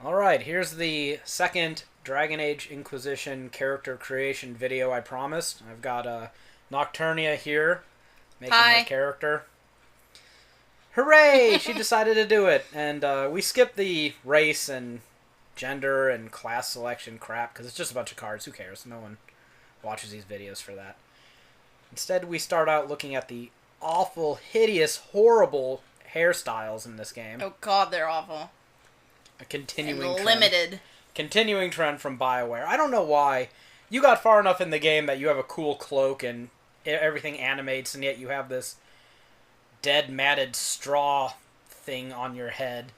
Alright, here's the second Dragon Age Inquisition character creation video I promised. I've got Nocturnia here, making Hi. her character. Hooray! She decided to do it. And we skipped the race and gender and class selection crap, because it's just a bunch of cards. Who cares? No one watches these videos for that. Instead, we start out looking at the awful, hideous, horrible hairstyles in this game. Oh god, they're awful. A continuing And trend. limited. Continuing trend from BioWare. I don't know why. You got far enough in the game that you have a cool cloak and everything animates, and yet you have this dead, matted straw thing on your head.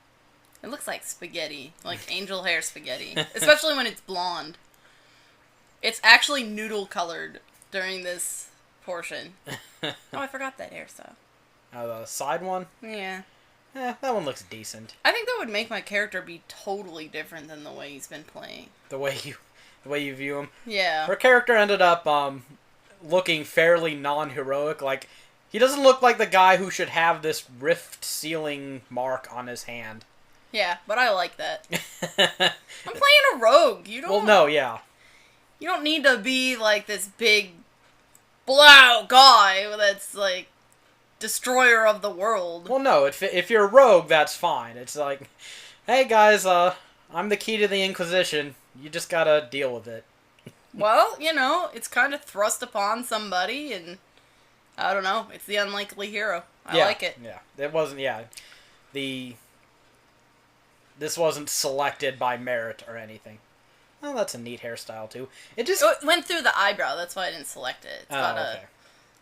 It looks like spaghetti. Like angel hair spaghetti. Especially when it's blonde. It's actually noodle colored during this portion. Oh, I forgot that hairstyle. The side one? Yeah. That one looks decent. I think that would make my character be totally different than the way he's been playing. The way you view him. Yeah. Her character ended up looking fairly non-heroic. Like, he doesn't look like the guy who should have this rift ceiling mark on his hand. Yeah, but I like that. I'm playing a rogue. You don't. Well, no, yeah. You don't need to be like this big, blow guy that's like destroyer of the world. Well, no. If you're a rogue, that's fine. It's like, hey guys, I'm the key to the Inquisition. You just gotta deal with it. Well, you know, it's kind of thrust upon somebody, and I don't know. It's the unlikely hero. I like it. Yeah, it wasn't. Yeah, this wasn't selected by merit or anything. Oh, that's a neat hairstyle too. It went through the eyebrow. That's why I didn't select it. It's got okay.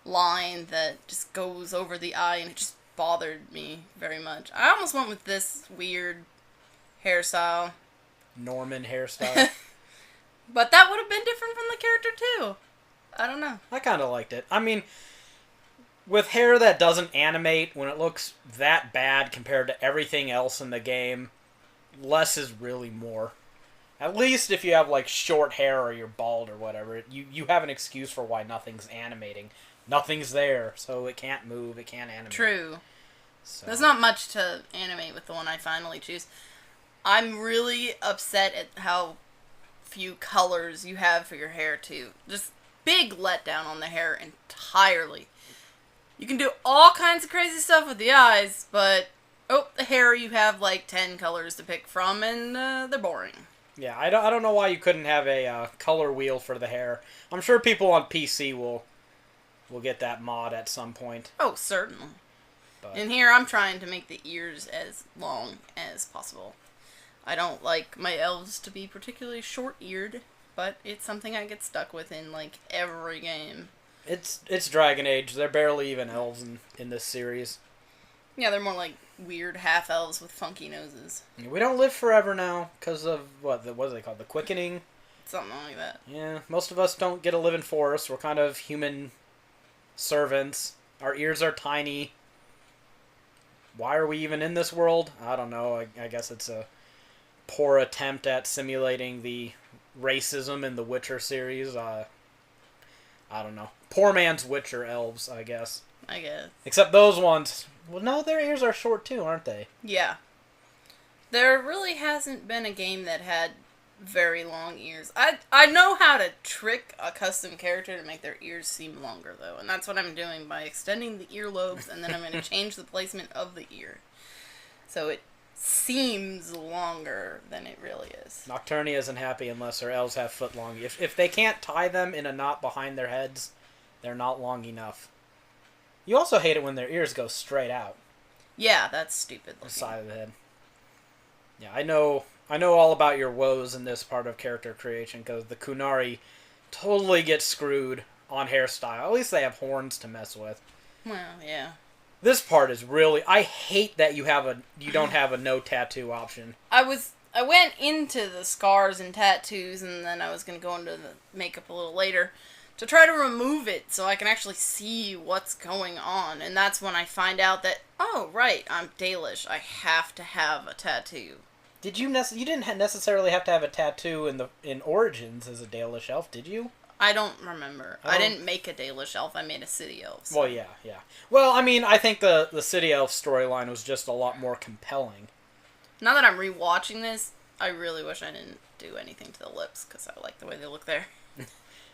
a line that just goes over the eye, and it just bothered me very much. I almost went with this weird hairstyle. Norman hairstyle. But that would have been different from the character too. I don't know. I kind of liked it. I mean, with hair that doesn't animate, when it looks that bad compared to everything else in the game, less is really more. At least if you have, like, short hair or you're bald or whatever, you have an excuse for why nothing's animating. Nothing's there, so it can't move, it can't animate. True. So. There's not much to animate with the one I finally choose. I'm really upset at how few colors you have for your hair, too. Just big letdown on the hair entirely. You can do all kinds of crazy stuff with the eyes, but, the hair you have, like, 10 colors to pick from, and they're boring. Yeah, I don't know why you couldn't have a color wheel for the hair. I'm sure people on PC will get that mod at some point. Oh, certainly. But. And here I'm trying to make the ears as long as possible. I don't like my elves to be particularly short-eared, but it's something I get stuck with in, like, every game. It's Dragon Age. They're barely even elves in this series. Yeah, they're more like weird half-elves with funky noses. We don't live forever now because of, what are they called? The quickening? Something like that. Yeah, most of us don't get to live in forests. We're kind of human servants. Our ears are tiny. Why are we even in this world? I don't know. I guess it's a poor attempt at simulating the racism in the Witcher series. I don't know. Poor man's Witcher elves, I guess. I guess. Except those ones. Well, no, their ears are short too, aren't they? Yeah. There really hasn't been a game that had very long ears. I know how to trick a custom character to make their ears seem longer, though. And that's what I'm doing by extending the earlobes, and then I'm going to change the placement of the ear. So it seems longer than it really is. Nocturnia isn't happy unless her elves have foot long. If they can't tie them in a knot behind their heads, they're not long enough. You also hate it when their ears go straight out. Yeah, that's stupid looking. The side of the head. Yeah, I know all about your woes in this part of character creation, because the Kunari totally get screwed on hairstyle. At least they have horns to mess with. Well, yeah. This part is really... I hate that you don't have a no tattoo option. I went into the scars and tattoos, and then I was going to go into the makeup a little later to try to remove it so I can actually see what's going on. And that's when I find out that, oh, right, I'm Dalish. I have to have a tattoo. You didn't necessarily have to have a tattoo in Origins as a Dalish elf, did you? I don't remember. I didn't make a Dalish elf. I made a city elf. So. Well, yeah. Well, I mean, I think the city elf storyline was just a lot more compelling. Now that I'm rewatching this, I really wish I didn't do anything to the lips, because I like the way they look there.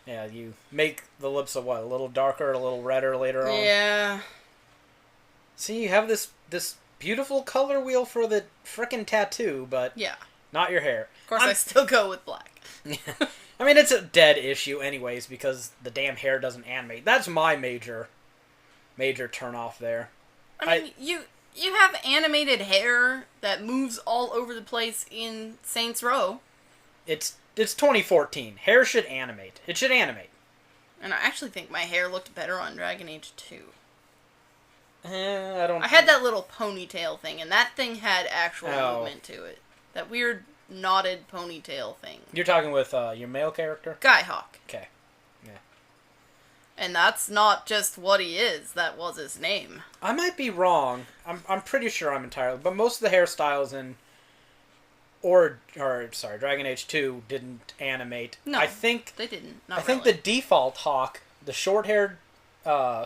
Yeah, you make the lips a little darker, a little redder later on. Yeah. See, you have this beautiful color wheel for the frickin' tattoo, but Yeah. not your hair. Of course, I still go with black. I mean, it's a dead issue anyways, because the damn hair doesn't animate. That's my major turn-off there. I mean, you have animated hair that moves all over the place in Saints Row. It's 2014. Hair should animate. It should animate. And I actually think my hair looked better on Dragon Age 2. I had that little ponytail thing, and that thing had actual movement to it. That weird knotted ponytail thing. You're talking with your male character? Skyhawk. Okay. Yeah. And that's not just what he is. That was his name. I might be wrong. I'm pretty sure I'm entirely... But most of the hairstyles in... Dragon Age 2 didn't animate. No, I think they didn't. I think the default Hawk, the short-haired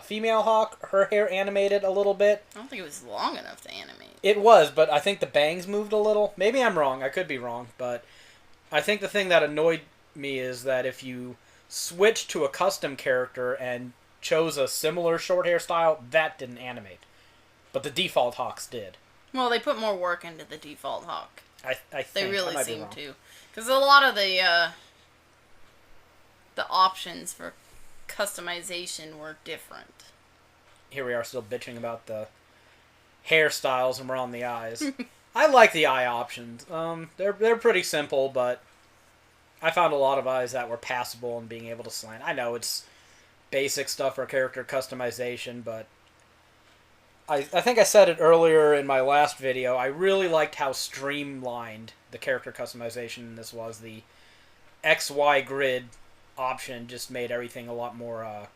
female Hawk, her hair animated a little bit. I don't think it was long enough to animate. It was, but I think the bangs moved a little. Maybe I'm wrong. I could be wrong, but I think the thing that annoyed me is that if you switched to a custom character and chose a similar short hairstyle, that didn't animate. But the default Hawks did. Well, they put more work into the default Hawk. I think they really seem to, because a lot of the options for customization were different. Here we are still bitching about the hairstyles, and we're on the eyes. I like the eye options. They're pretty simple, but I found a lot of eyes that were passable and being able to slant. I know it's basic stuff for character customization, but I think I said it earlier in my last video. I really liked how streamlined the character customization in this was. The XY grid option just made everything a lot more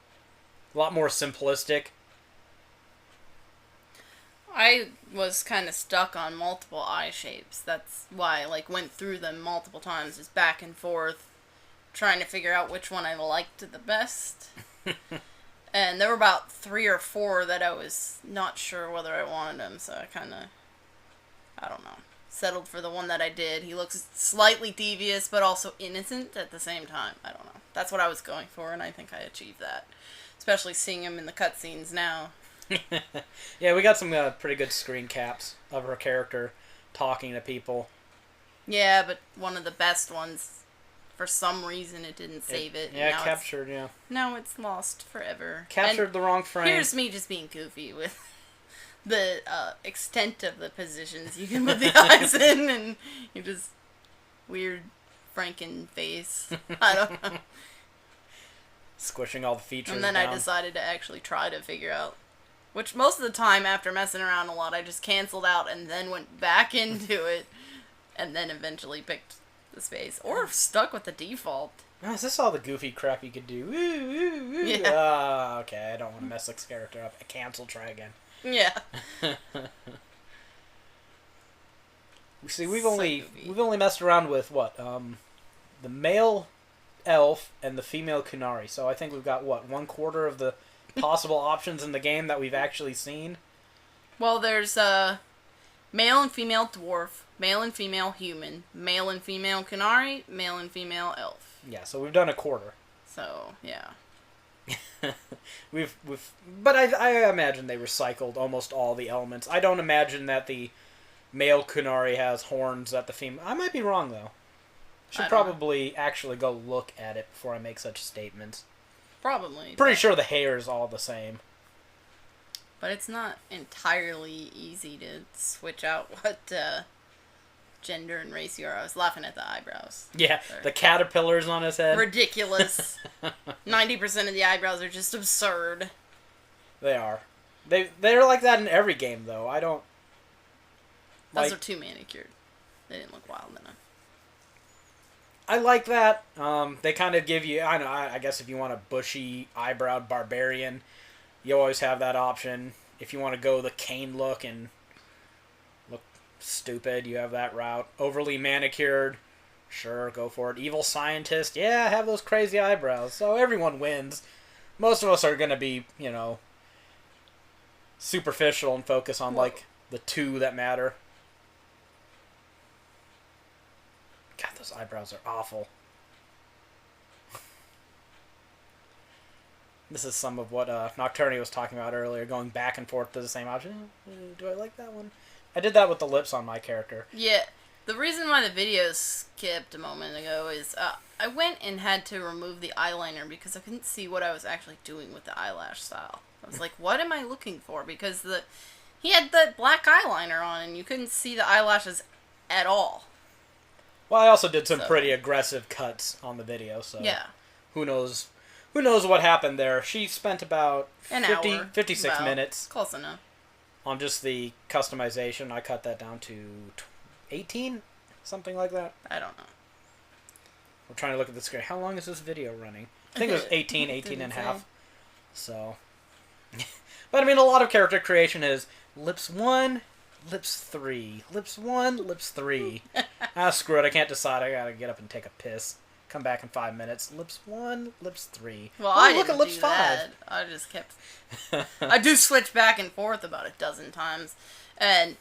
simplistic. I was kind of stuck on multiple eye shapes. That's why I went through them multiple times, just back and forth, trying to figure out which one I liked the best. And there were about 3 or 4 that I was not sure whether I wanted them, so I kind of, I don't know, settled for the one that I did. He looks slightly devious, but also innocent at the same time. I don't know. That's what I was going for, and I think I achieved that. Especially seeing him in the cutscenes now. Yeah, we got some pretty good screen caps of her character talking to people. Yeah, but one of the best ones, for some reason, it didn't save it. Yeah, captured, yeah. Now it's lost forever. Captured the wrong frame. Here's me just being goofy with the extent of the positions you can put the eyes in, and you just weird Franken face. I don't know. Squishing all the features And then down. I decided to actually try to figure out, which most of the time after messing around a lot, I just canceled out and then went back into it, and then eventually picked the space, or stuck with the default. Oh, is this all the goofy crap you could do? Ooh, ooh, ooh. Yeah. Okay, I don't want to mess this character up. Cancel, try again. Yeah. See, we've only messed around with what? The male elf and the female Kunari. So I think we've got what, 1/4 of the possible options in the game that we've actually seen. Well, there's male and female dwarf, male and female human, male and female Kunari, male and female elf. Yeah, so we've done 1/4. So yeah. But I imagine they recycled almost all the elements. I don't imagine that the male Kunari has horns that the female... I might be wrong, though. Should probably actually go look at it before I make such statements. Probably. Pretty sure the hair is all the same. But it's not entirely easy to switch out what gender and race you are. I was laughing at the eyebrows. Yeah, the caterpillars on his head. Ridiculous. 90% of the eyebrows are just absurd. They are. They're like that in every game, though. I don't... Those are too manicured. They didn't look wild enough. I like that. They kind of give you... I guess if you want a bushy, eyebrowed barbarian, you always have that option. If you want to go the cane look and look stupid, you have that route. Overly manicured, sure, go for it. Evil scientist, yeah, have those crazy eyebrows. So everyone wins. Most of us are going to be, superficial and focus on, the 2 that matter. those eyebrows are awful. This is some of what Nocturnia was talking about earlier, going back and forth to the same option. Do I like that one? I did that with the lips on my character. Yeah. The reason why the video skipped a moment ago is I went and had to remove the eyeliner because I couldn't see what I was actually doing with the eyelash style. I was like, what am I looking for? Because he had the black eyeliner on and you couldn't see the eyelashes at all. Well, I also did some pretty aggressive cuts on the video, so yeah. Who knows what happened there. She spent about an hour, 56 minutes. Close enough. On just the customization. I cut that down to 18? Something like that. I don't know. We're trying to look at the screen. How long is this video running? I think it was 18 and a half. So. But I mean, a lot of character creation is lips 1, lips 3. Lips 1, lips 3. Screw it. I can't decide. I gotta get up and take a piss. Come back in 5 minutes. Lips 1, lips 3. Well, I look at lips 5. That. I just kept. I do switch back and forth about a dozen times, and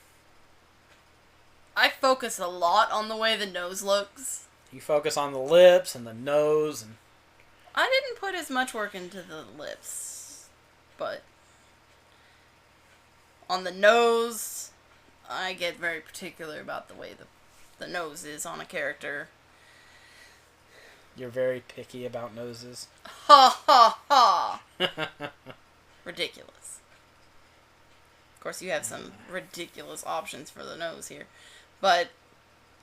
I focus a lot on the way the nose looks. You focus on the lips and the nose, and I didn't put as much work into the lips, but on the nose, I get very particular about the way the nose is on a character. You're very picky about noses. Ha ha ha! Ridiculous. Of course, you have some ridiculous options for the nose here. But,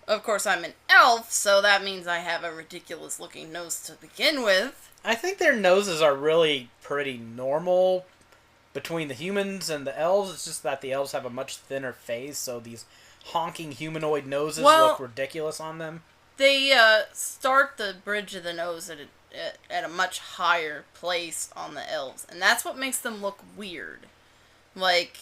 of course, I'm an elf, so that means I have a ridiculous-looking nose to begin with. I think their noses are really pretty normal between the humans and the elves. It's just that the elves have a much thinner face, so these honking humanoid noses look ridiculous on them. They start the bridge of the nose at a much higher place on the elves, and that's what makes them look weird. Like,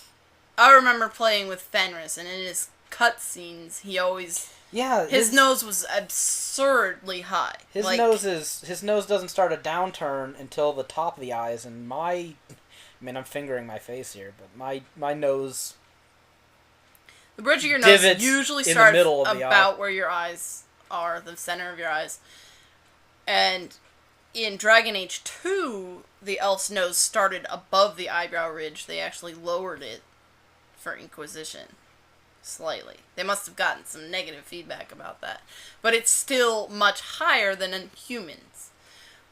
I remember playing with Fenris, and in his cutscenes, he always his nose was absurdly high. His nose doesn't start a downturn until the top of the eyes, and I'm fingering my face here, but my nose. The bridge of your nose usually starts about where your eyes are, the center of your eyes. And in Dragon Age 2, the elf's nose started above the eyebrow ridge. They actually lowered it for Inquisition. Slightly. They must have gotten some negative feedback about that. But it's still much higher than in humans,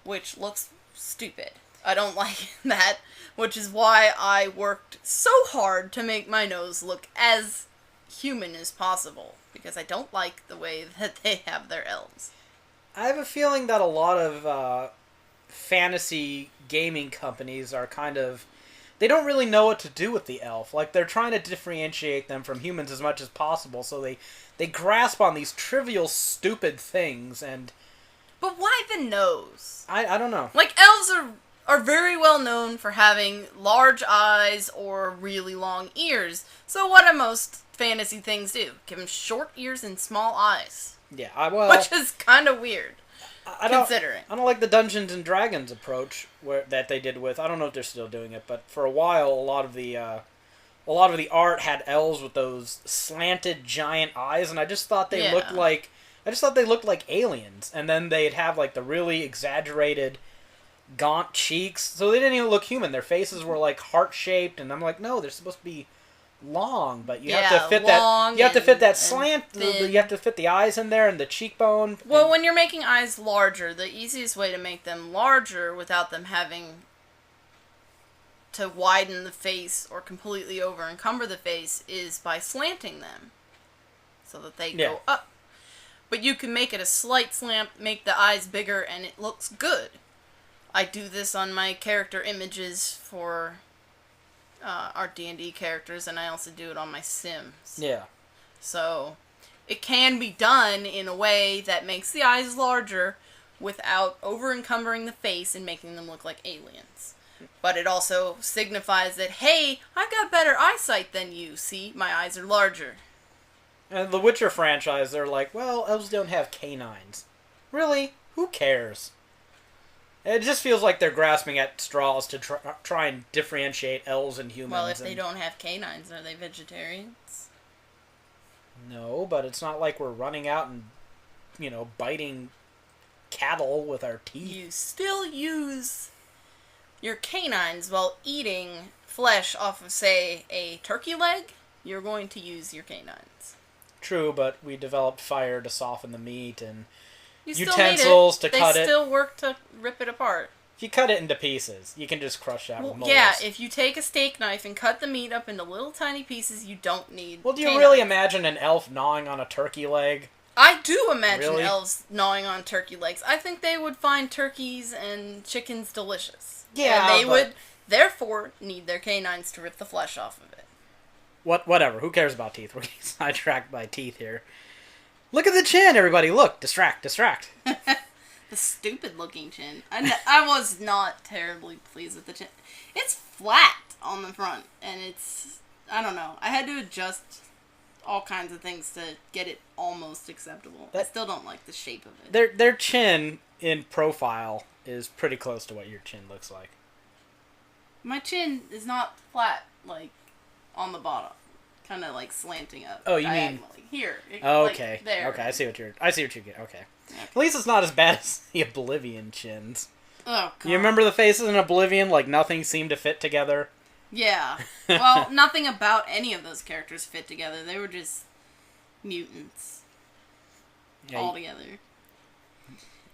which looks stupid. I don't like that, which is why I worked so hard to make my nose look as human as possible, because I don't like the way that they have their elves. I have a feeling that a lot of fantasy gaming companies are they don't really know what to do with the elf. Like, they're trying to differentiate them from humans as much as possible, so they grasp on these trivial, stupid things, and... But why the nose? I don't know. Like, elves are very well known for having large eyes or really long ears, so what do most fantasy things do? Give them short ears and small eyes. Yeah, which is kind of weird, considering. I don't like the Dungeons and Dragons approach that they did with. I don't know if they're still doing it, but for a while, a lot of the art had elves with those slanted giant eyes, and I just thought they looked like aliens. And then they'd have like the really exaggerated, gaunt cheeks, so they didn't even look human. Their faces were like heart shaped, and I'm like, no, they're supposed to be long, but you have to fit that. You have to fit that slant. You have to fit the eyes in there and the cheekbone. Well, when you're making eyes larger, the easiest way to make them larger without them having to widen the face or completely over encumber the face is by slanting them, so that they go up. But you can make it a slight slant, make the eyes bigger, and it looks good. I do this on my character images for our D&D characters, and I also do it on my Sims. Yeah. So, it can be done in a way that makes the eyes larger without over-encumbering the face and making them look like aliens. But it also signifies that, hey, I got better eyesight than you, see? My eyes are larger. And the Witcher franchise, they're like, well, elves don't have canines. Really? Who cares? It just feels like they're grasping at straws to try and differentiate elves and humans. Well, if they don't have canines, are they vegetarians? No, but it's not like we're running out and biting cattle with our teeth. You still use your canines while eating flesh off of, say, a turkey leg. You're going to use your canines. True, but we developed fire to soften the meat and You utensils still to cut it. They still work to rip it apart. If you cut it into pieces, you can just crush that with molars. Yeah, if you take a steak knife and cut the meat up into little tiny pieces, you don't need Well, do you canines. really imagine an elf gnawing on a turkey leg? I do imagine Really? elves gnawing on turkey legs. I think they would find turkeys and chickens delicious. Yeah, and they but- would, therefore, need their canines to rip the flesh off of it. Whatever. Who cares about teeth? We're getting sidetracked by teeth here. Look at the chin, everybody. Look. Distract. The stupid-looking chin. I was not terribly pleased with the chin. It's flat on the front, and it's... I don't know. I had to adjust all kinds of things to get it almost acceptable. I still don't like the shape of it. Their chin in profile is pretty close to what your chin looks like. My chin is not flat, like, on the bottom. Kind of, like, slanting up. Oh, you mean... diagonally. Here. Okay. Like, there. Okay, I see what you're getting. Okay. At least it's not as bad as the Oblivion chins. Oh, God. You remember the faces in Oblivion? Like, nothing seemed to fit together? Yeah. Well, nothing about any of those characters fit together. They were just mutants. Yeah, All together.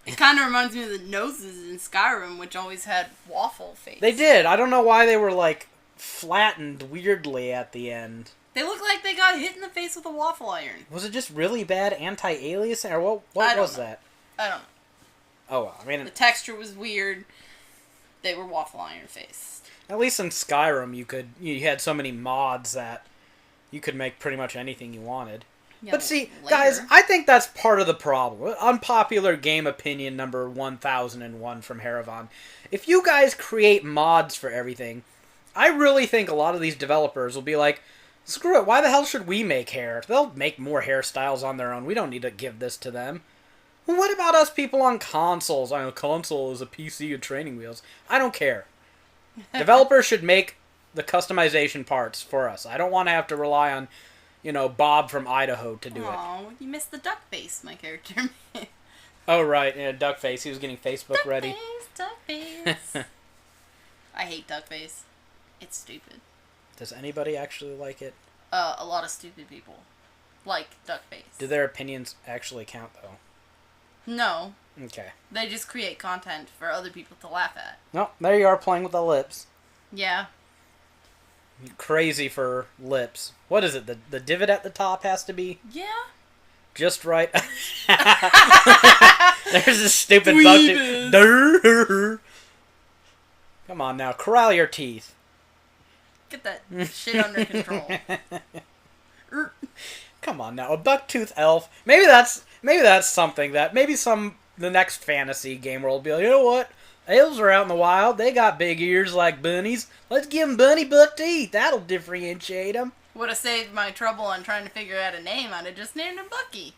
It kind of reminds me of the noses in Skyrim, which always had waffle face. They did. I don't know why they were, like, flattened weirdly at the end. They look like they got hit in the face with a waffle iron. Was it just really bad anti-aliasing? Or what was that? I don't know. Oh, well, I mean... The texture was weird. They were waffle iron faced. At least in Skyrim, you had so many mods that you could make pretty much anything you wanted. Yeah, but see, later. guys, I think that's part of the problem. Unpopular game opinion number 1001 from HaeravonFAQs. If you guys create mods for everything, I really think a lot of these developers will be like, screw it, why the hell should we make hair? They'll make more hairstyles on their own. We don't need to give this to them. Well, what about us people on consoles? I know console is a PC with training wheels. I don't care. Developers should make the customization parts for us. I don't want to have to rely on, Bob from Idaho to do it. Oh, you missed the duck face, my character. Oh, right. Yeah, Duckface. He was getting Facebook ready. Duck face. I hate duck face. It's stupid. Does anybody actually like it? A lot of stupid people like duck face. Do their opinions actually count, though? No. Okay. They just create content for other people to laugh at. No, there you are playing with the lips. Yeah. Crazy for lips. What is it? The divot at the top has to be Yeah. just right. There's this stupid bug. Come on now, corral your teeth. Get that shit under control. Come on now, a bucktooth elf. Maybe that's something that the next fantasy game world will be like, you know what? Elves are out in the wild. They got big ears like bunnies. Let's give them bunny buck teeth. That'll differentiate them. Would have saved my trouble on trying to figure out a name. I'd have just named him Bucky.